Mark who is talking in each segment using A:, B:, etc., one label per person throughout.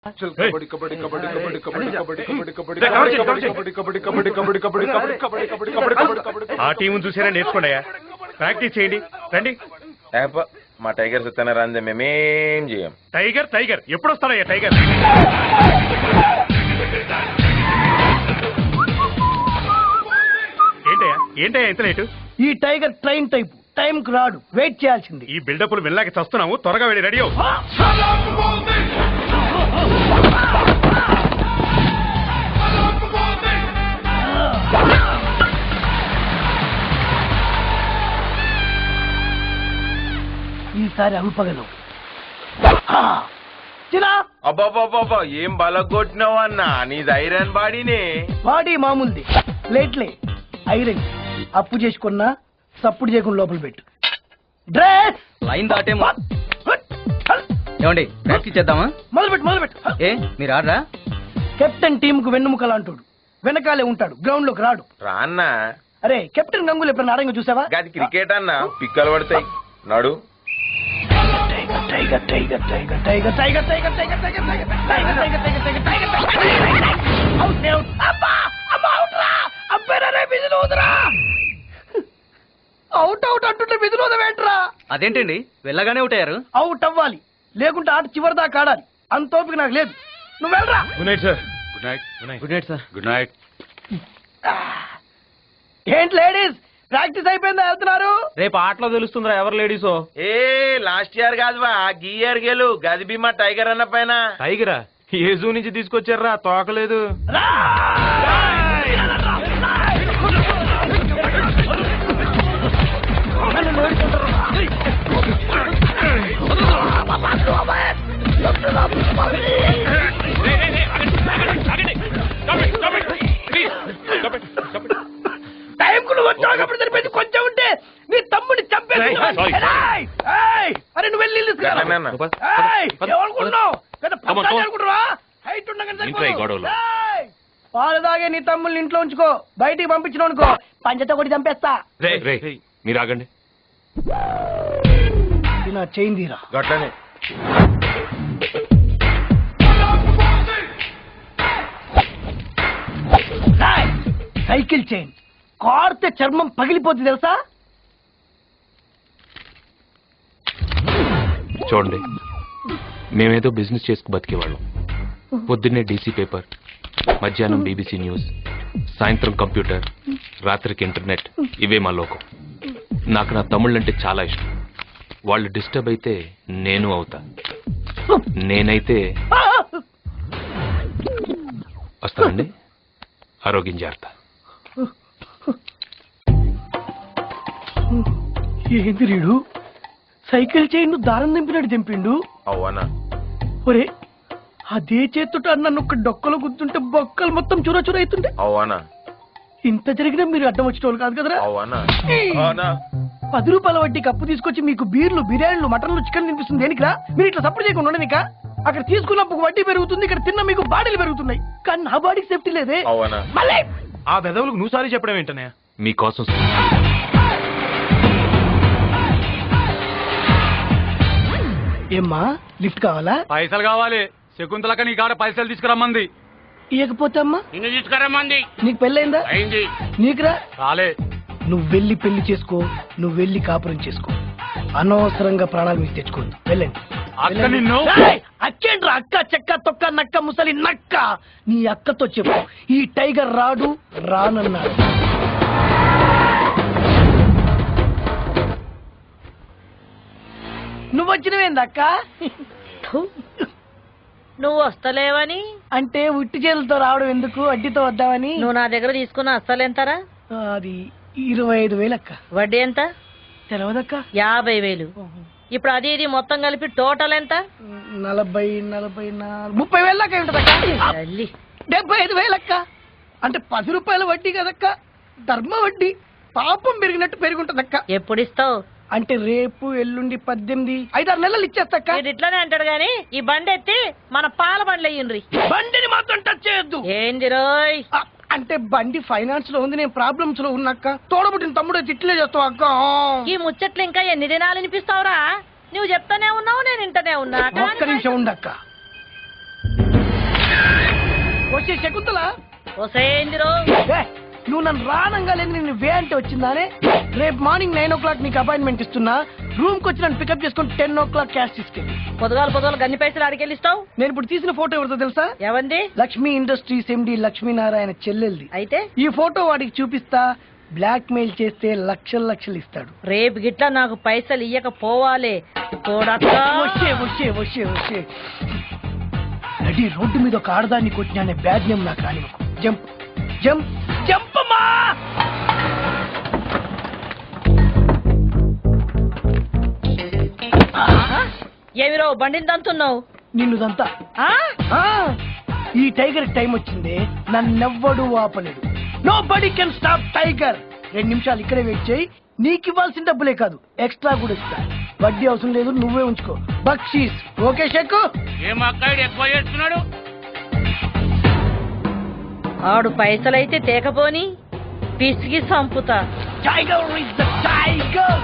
A: ఆ టీం చూసారా నేర్చుకోండి, ప్రాక్టీస్ చేయండి రండి.
B: మా టైగర్ సుత్తన రందే మేమేం చేయం.
A: టైగర్ టైగర్ ఎప్పుడు వస్తాడయ్యా టైగర్? ఏంటయ్యా ఏంటయ్యా ఇంత లేటు?
C: ఈ టైగర్ ట్రైన్ టైప్ టైం కు రాడు, వెయిట్ చేయాల్సింది.
A: ఈ బిల్డప్లు వెళ్ళాక చస్తున్నాము, త్వరగా వెళ్ళి రెడీ అవ్వు.
C: ఈసారి అల్పగను.
B: అబ్బాబాబా ఏం బలగొట్టినావు అన్నా, నీది ఐరన్ బాడీనే.
C: బాడీ మామూలుది, ప్లేట్లే ఐరన్. అప్పు చేసుకున్నా సప్పుడు చేయకుండా లోపల పెట్టు. డ్రెస్
D: లైన్ దాటేమో. ఏమండి ప్రాక్టీస్ చేద్దామా?
C: మొదలుపెట్టు.
D: ఏ మీరు ఆడరా?
C: కెప్టెన్ టీమ్ కు వెన్నుముక లాంటోడు, వెనకాలే ఉంటాడు, గ్రౌండ్ లోకి రాడు.
B: రా అన్నా.
C: అరే కెప్టెన్ గంగూలీ ఎప్పుడైనా ఆడంగా చూసావా?
B: గది క్రికెట్ అన్నా, పిక్కలు పడతాయి. నడు.
C: అవుట్ అవుట్ అంటుంటే విధులోదవేంట్రా?
D: అదేంటండి వెళ్ళగానే అవుట్ అయ్యారు?
C: అవుట్ అవ్వాలి, లేకుంటే ఆట చివరి దాకా ఆడాలి. అంత ఓపిక నాకు లేదు. నువ్వు వెళ్ళరా.
A: Good night sir. Good night.
D: Good night sir.
A: Good night.
C: ఏంటి లేడీస్ ప్రాక్టీస్ అయిపోయిందా? వెళ్తున్నారు?
D: రేపు ఆటలో తెలుస్తుందిరా ఎవరు లేడీసో.
B: ఏ లాస్ట్ ఇయర్ కాదువా, గీ ఇయర్ గెలు. గది బీమా టైగర్ అన్న పైన.
A: టైగరా? ఏ జూ నుంచి తీసుకొచ్చారా? తోకలేదు.
C: టైంకు నువ్వు వచ్చావు సరిపోయింది. కొంచెం ఉంటే నీ తమ్ముడిని చంపేసి. అరే నువ్వు వెళ్ళి పాలు తాగే నీ తమ్ముల్ని ఇంట్లో ఉంచుకో, బయటికి పంపించిన అనుకో పంచతో కొట్టి చంపేస్తా.
A: మీరు ఆగండి.
C: నా చైన్ తీరా.
B: గట్లనే
C: సైకిల్ చైన్ కార్తే చర్మం పగిలిపోతుంది తెలుసా?
E: చూడండి, మేమేదో బిజినెస్ చేసుకు బతికేవాళ్ళం. పొద్దున్నే డీసీ పేపర్, మధ్యాహ్నం బీబీసీ న్యూస్, సాయంత్రం కంప్యూటర్, రాత్రికి ఇంటర్నెట్. ఇవే మా లోకం. నాకు నా తమ్ముళ్ళంటే చాలా ఇష్టం. వాళ్ళు డిస్టర్బ్ అయితే నేను అవుతా. నేనైతే వస్తానండి. ఆరోగ్యం జాగ్రత్త.
C: ఏంది రీడు సైకిల్ చైన్ దారం దింపినట్టు దింపిండు?
B: అవునా?
C: ఒరే అదే చేతుట నన్ను ఒక డొక్కలో గుర్తుంటే బొక్కలు మొత్తం చూర చూర అవుతుండే.
B: అవునా?
C: ఇంత జరిగినా మీరు అడ్డం వచ్చిన వాళ్ళు కాదు కదరా.
B: అవునా?
C: 10 రూపాయల వడ్డీకి అప్పు తీసుకొచ్చి మీకు బీర్లు, బిర్యానీలు, మటన్లు, చికెన్ తినిపిస్తుంది దేనికిరా? మీరు ఇట్లా సపోర్ట్ చేయకుండా ఉండనిక. అక్కడ తీసుకున్నప్పుడు వడ్డీ పెరుగుతుంది, ఇక్కడ తిన్న మీకు బాడీలు పెరుగుతున్నాయి. కానీ నా బాడీకి సేఫ్టీ లేదే.
B: అవునా?
C: మళ్ళీ
A: ఆ బెదవులకు నువ్వు సారీ చెప్పడం ఏంటనే?
E: మీకోసం
C: ఏమ్మా లిఫ్ట్ కావాలా?
A: పైసలు కావాలి. శకుంతలక నీ కాడ పైసలు తీసుకురమ్మంది.
C: ఇవ్వకపోతే అమ్మా
A: నిన్ను తీసుకురమ్మంది.
C: నీకు పెళ్ళైందా?
A: అయింది.
C: నీకురా?
A: రాలే.
C: నువ్వు వెళ్ళి పెళ్లి చేసుకో, నువ్వు వెళ్ళి కాపురం చేసుకో. అనవసరంగా ప్రాణాలు మీకు తెచ్చుకోవద్దు. వెళ్ళండి.
A: అక్క నిన్ను
C: అక్కేంట్రా? అక్క చెక్క తొక్క నక్క ముసలి నక్క. నీ అక్కతో చెప్పు ఈ టైగర్ రాడు, రానన్నాడు. నువ్వు వచ్చినవేందక్క?
F: నువ్వు వస్తలేవని
C: అంటే ఉట్టి చేతులతో రావడం ఎందుకు, అడ్డితో వద్దామని.
F: నువ్వు నా దగ్గర తీసుకున్న అస్సలెంతరా?
C: అది 25,000 అక్క.
F: వడ్డీ ఎంత?
C: తెలవదక్క.
F: 50,000. ఇప్పుడు అది ఇది మొత్తం కలిపి టోటల్ ఎంత?
C: 30,000 దాకా ఉంటదక్క. 75,000 అక్క. అంటే 10 రూపాయల వడ్డీ కదక్క, ధర్మ వడ్డీ. పాపం పెరిగినట్టు పెరుగుంటదక్క.
F: ఎప్పుడు ఇస్తావు?
C: అంటే రేపు ఎల్లుండి 18 5-6 నెలలు ఇచ్చేస్తాక్క.
F: ఇట్లానే అంటాడు గాని ఈ బండి ఎత్తి మన పాల బండ్లు అయ్యిండ్రి.
C: బండిని మాత్రం టచ్ చేయొద్దు.
F: ఏంది రోయ్?
C: అంటే బండి ఫైనాన్స్ లో ఉంది, నేను ప్రాబ్లమ్స్ లో ఉన్నాక్క. తోడబుట్టిన తమ్ముడు తిట్లే చేస్తావు అక్క.
F: ఈ ముచ్చట్లు ఇంకా ఎన్ని దినాలు వినిపిస్తావురా? నువ్వు చెప్తానే ఉన్నావు, నేను ఇంటనే ఉన్నా.
C: ఒక్క నిమిషం ఉండక్క. వచ్చే శకుంతల
F: ఒసేందిరో
C: ఏ, నువ్వు నన్ను రానంగా లేదు నేను వే అంటే వచ్చిందానే. రేపు మార్నింగ్ 9 o'clock నీకు అపాయింట్మెంట్ ఇస్తున్నా. రూమ్ కి వచ్చి నన్ను పికప్ చేసుకుని 10 o'clock క్యాష్ తీసుకెళ్ళి.
F: పొద్దుగాల గన్ని పైసలు ఆడికెళ్ళిస్తావు.
C: నేను ఇప్పుడు తీసిన ఫోటో ఎవరితో తెలుసా?
F: ఎవంది?
C: లక్ష్మీ ఇండస్ట్రీస్ ఎండి లక్ష్మీనారాయణ చెల్లెల్ది.
F: అయితే
C: ఈ ఫోటో వాడికి చూపిస్తా, బ్లాక్ మెయిల్ చేస్తే లక్షలు ఇస్తాడు.
F: రేపు గిట్లా నాకు పైసలు ఇయ్యకపోవాలే చూడక్క.
C: వచ్చే నడి రోడ్డు మీద ఒక ఆడదాన్ని కొట్టినా బ్యాడ్ నేమ్ నాకు రాని. జంప్ జంప్ జంప్ అమ్మా.
F: ఏమిరో బండిని దంతున్నావు?
C: నిన్నుదంతా
F: ఆ?
C: ఈ టైగర్ టైం వచ్చింది, నన్నెవ్వడు ఆపలేడు. Nobody can stop tiger. 2 నిమిషాలు ఇక్కడే వెయిట్ చేయి. నీకు ఇవ్వాల్సిన డబ్బులే కాదు, ఎక్స్ట్రా కూడా ఇస్తా. వడ్డీ అవసరం లేదు, నువ్వే ఉంచుకో. బక్షీస్ ఓకే షెక్కు.
F: ఆడు పైసలైతే తేకపోని పిసికి సంపుతా.
C: Tiger is the tiger.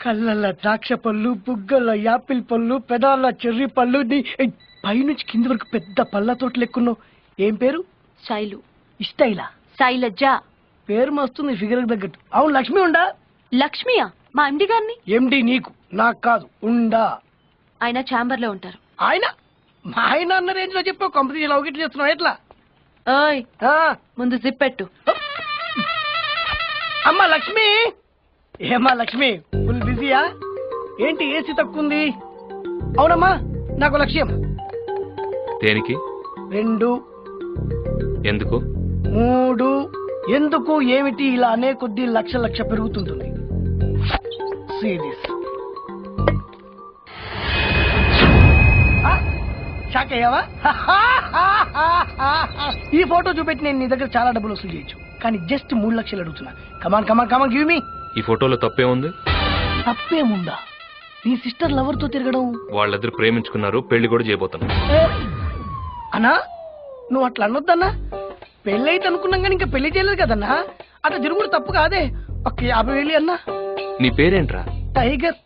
C: కళ్ళల్లో ద్రాక్ష పళ్ళు, బుగ్గల్లో యాపిల్ పళ్ళు, పెదాల్లో చెర్రీ పళ్ళు, పైనుంచి కింది వరకు పెద్ద పళ్ళ తోటలు ఎక్కున్నావు. ఏం పేరు?
G: శైలు.
C: ఇష్టైలా?
G: శైలజ.
C: పేరు మస్తుంది, ఫిగర్ తగ్గట్టు. అవును, లక్ష్మి ఉండా?
G: లక్ష్మియా? మా ఎండి గారిని.
C: ఎండి నీకు, నాకు కాదు. ఉండా?
G: ఆయన ఛాంబర్ లో ఉంటారు.
C: ఆయన మా ఆయన అన్న రేంజ్ లో చెప్పావు. కాంపిటీషన్ అవగిట్లు చేస్తున్నావు ఎట్లా?
G: ఓయ్ ముందు జిప్ పెట్టు.
C: అమ్మా లక్ష్మి. ఏమా లక్ష్మి, ఫుల్ బిజీయా ఏంటి? ఏసీ తక్కువ ఉంది. అవునమ్మా, నాకు లక్ష్యం.
E: దేనికి?
C: 2
E: ఎందుకు?
C: 3 ఎందుకు ఏమిటి? ఇలా అనే కొద్దీ లక్ష పెరుగుతుంటుంది. షాక్ అయ్యావా? ఈ ఫోటో చూపెట్టి నేను నీ దగ్గర చాలా డబ్బులు వసూలు చేయొచ్చు, కానీ జస్ట్ 3 లక్షలు అడుగుతున్నా. Come on give me.
E: ఈ ఫోటోలో తప్పే ఉంది.
C: తప్పేముందా? నీ సిస్టర్ లవర్ తో తిరగడం.
E: వాళ్ళిద్దరు ప్రేమించుకున్నారు, పెళ్లి కూడా చేయబోతున్నారు.
C: అన్నా నువ్వు అట్లా అనొద్దన్నా. పెళ్లి అయితే అనుకున్నాం కానీ ఇంకా పెళ్లి చేయలేదు కదన్నా. అట్లా తిరుగుడు తప్పు కాదే. ఒక 50,000 అన్నా.
E: నీ పేరేంట్రా?
C: టైగర్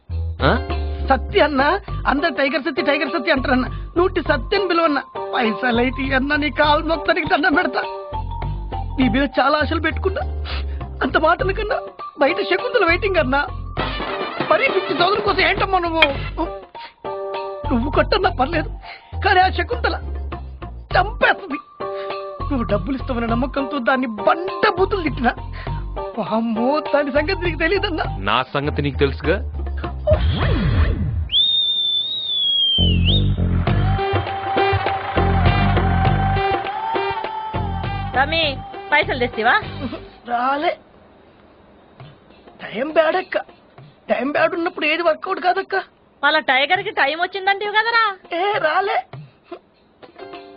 C: సత్య అన్నా. అందరు టైగర్ సత్య అంటారన్నా. నూటి సత్యం పిలువన్నా. పైసలైతే అన్నా నీ కాలు మొత్తానికి దండం పెడతా. నీ మీద చాలా ఆశలు పెట్టుకున్నా. అంత మాటల కన్నా బయట శకుంతల వెయిటింగ్ అన్నా. మరి 50,000 కోసం ఏంటమ్మా నువ్వు కొట్టన్నా పర్లేదు, కానీ ఆ శకుంతల చంపేస్తుంది. నువ్వు డబ్బులు ఇస్తావన్న నమ్మకంతో దాన్ని బండ బూతులు తిట్టినా. అమ్మో, దాని సంగతి నీకు తెలియదన్నా.
E: నా సంగతి నీకు తెలుసుగా.
F: తమ్మి పైసలు తెస్తివా?
C: రాలే. టైం బ్యాడ్ అక్క. టైం బ్యాడ్ ఉన్నప్పుడు ఏది వర్కౌట్ కాదక్క.
F: మళ్ళా టైగర్ కి టైం వచ్చిందంటివి కదరా.
C: రాలే.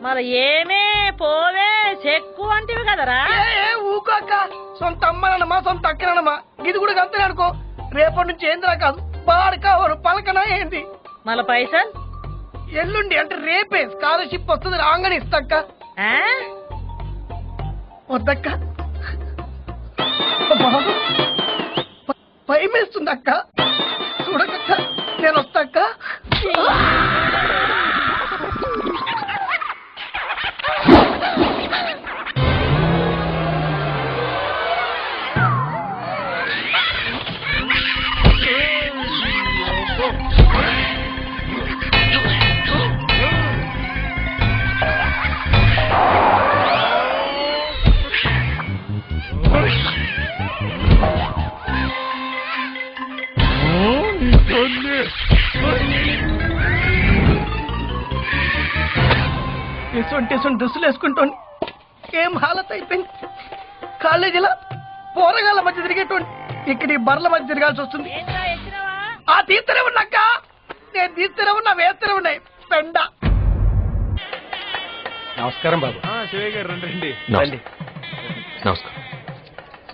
F: మరి ఏమే పోవే చెక్కు అంటివి కదరా.
C: ఊకాక. సొంత అమ్మనమ్మా, సొంత అక్కనమ్మా. ఇది కూడా అంతే అనుకో. రేపటి నుంచి ఏందిరా కాదు, బాడకావరు పలకనా ఏంది.
F: మళ్ళా పైసలు
C: ఎల్లుండి అంటే రేపే స్కాలర్షిప్ వస్తుంది, రాగానే ఇస్తాక్క. వద్దక్క, భయమేస్తుంది అక్క. చూడకక్క, నేను వస్తాక్క. ఎటువంటి డ్రెస్సులు వేసుకుంటోండి. ఏం హాలత్ అయిపోయింది. కాలేజీలో పోరగాళ్ళ మధ్య తిరిగేటోండి, ఇక్కడ ఈ బర్ల మధ్య తిరగాల్సి వస్తుంది. ఆ తీస్తూనే ఉన్నాక నేను తీస్తూనే ఉన్నా, వేస్తూనే ఉన్నాయి పెండ.
A: నమస్కారం బాబు.
B: శివయ్య గారు రండి.
E: నమస్కారం.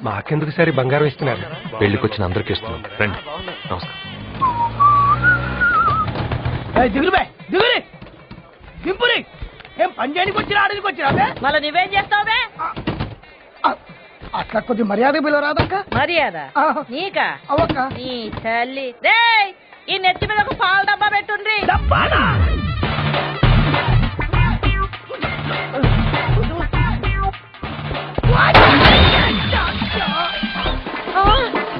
A: మాకెందుకు సరే బంగారం ఇస్తున్నారు?
E: పెళ్లికి వచ్చిన అందరికి ఇస్తున్నాం, రండి. నమస్కారం.
C: దిగురు దిగురి దింపురి. ఏం పని చేయడానికి వచ్చినా, ఆడడానికి వచ్చినా?
F: మళ్ళీ నువ్వేం చేస్తావువే?
C: అట్లా కొద్ది మర్యాద పిలవరాదక్క.
F: మర్యాద
C: ఆ.
F: నీకా
C: అవక్క.
F: నీ తల్లి రేయ్ ఈ నెత్తి మీద ఒక పాల డబ్బా పెట్టుండ్రి.
C: డబ్బానా?
F: ఆ,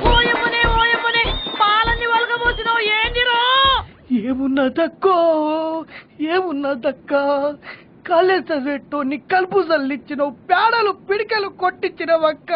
F: ఓయమ్మనే ఓయమ్మనే పాలన్నీ ఒలగబోతున్నావు ఏందిరో?
C: ఏమున్నదక్క కాలేజీ చదివేటోని కలుపు చల్లిచ్చినావు, పేడలు పిడికలు కొట్టించినవక్క.